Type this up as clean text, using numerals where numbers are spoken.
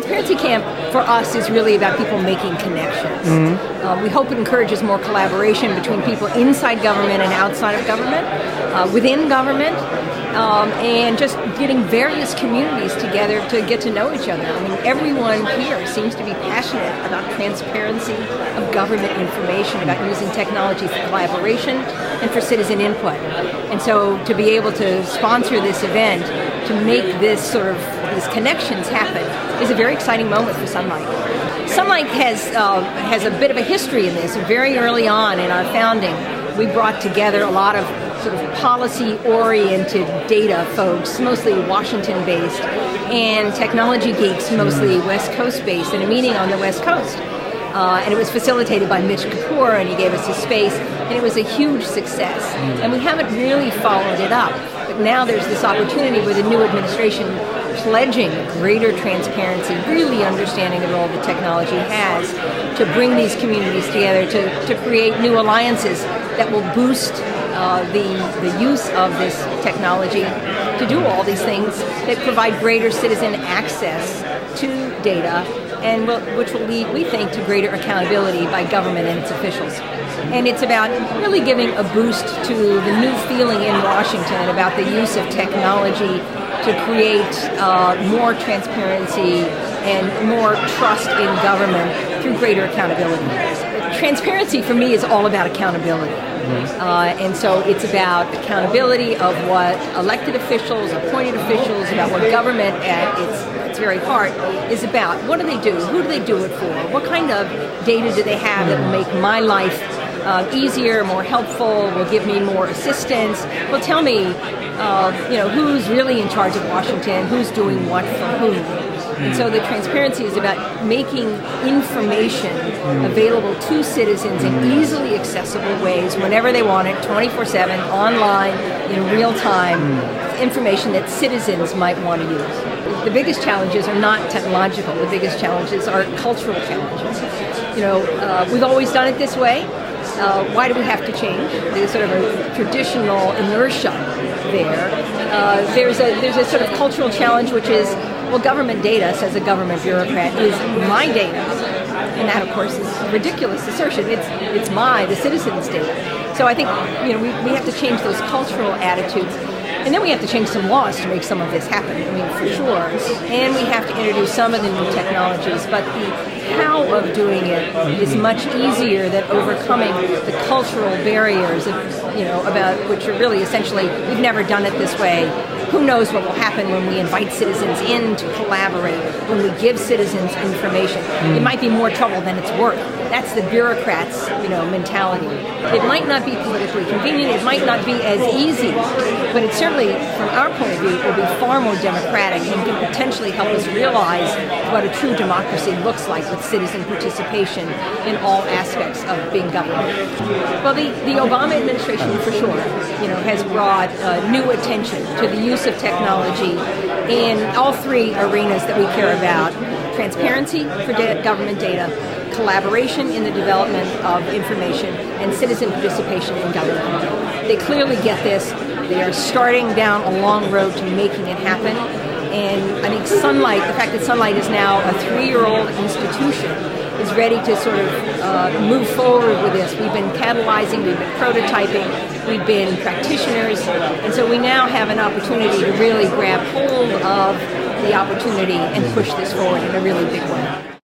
Transparency Camp for us is really about people making connections. We hope it encourages more collaboration between people inside government and outside of government, within government, and just getting various communities together to get to know each other. I mean, everyone here seems to be passionate about transparency of government information, about using technology for collaboration and for citizen input. And so to be able to sponsor this event, to make this these connections happen, is a very exciting moment for Sunlight. Sunlight has a bit of a history in this. Very early on in our founding, we brought together a lot of sort of policy-oriented data folks, mostly Washington-based, and technology geeks, mostly West Coast-based, in a meeting on the West Coast. And it was facilitated by Mitch Kapoor, and he gave us his space, and it was a huge success. And we haven't really followed it up, but now there's this opportunity with the new administration pledging greater transparency, really understanding the role that technology has to bring these communities together, to create new alliances that will boost the use of this technology to do all these things that provide greater citizen access to data, and which will lead, we think, to greater accountability by government and its officials. And it's about really giving a boost to the new feeling in Washington about the use of technology to create more transparency and more trust in government through greater accountability. Transparency for me is all about accountability. And so it's about accountability of what elected officials, appointed officials, about what government at its very heart is about. What do they do? Who do they do it for? What kind of data do they have that will make my life easier, more helpful, will give me more assistance, will tell me who's really in charge of Washington, who's doing what for whom. And so the transparency is about making information available to citizens in easily accessible ways whenever they want it, 24/7, online, in real time, information that citizens might want to use. The biggest challenges are not technological. The biggest challenges are cultural challenges. We've always done it this way. Why do we have to change? There's sort of a traditional inertia there. There's a sort of cultural challenge, which is, well, government data, says a government bureaucrat, is my data. And that, of course, is a ridiculous assertion. It's the citizens' data. So I think we have to change those cultural attitudes. And then we have to change some laws to make some of this happen, for sure. And we have to introduce some of the new technologies. But the how of doing it is much easier than overcoming the cultural barriers about which are really essentially, we've never done it this way. Who knows what will happen when we invite citizens in to collaborate, when we give citizens information. It might be more trouble than it's worth. That's the bureaucrats' mentality. It might not be politically convenient, it might not be as easy, but it certainly, from our point of view, will be far more democratic and can potentially help us realize what a true democracy looks like with citizen participation in all aspects of being government. Well, the Obama administration, for sure, has brought new attention to the use of technology in all three arenas that we care about: transparency for government data, collaboration in the development of information, and citizen participation in government. They clearly get this. They are starting down a long road to making it happen. And I think Sunlight, the fact that Sunlight is now a 3-year-old institution, is ready to sort of move forward with this. We've been catalyzing, we've been prototyping, we've been practitioners, and so we now have an opportunity to really grab hold of the opportunity and push this forward in a really big way.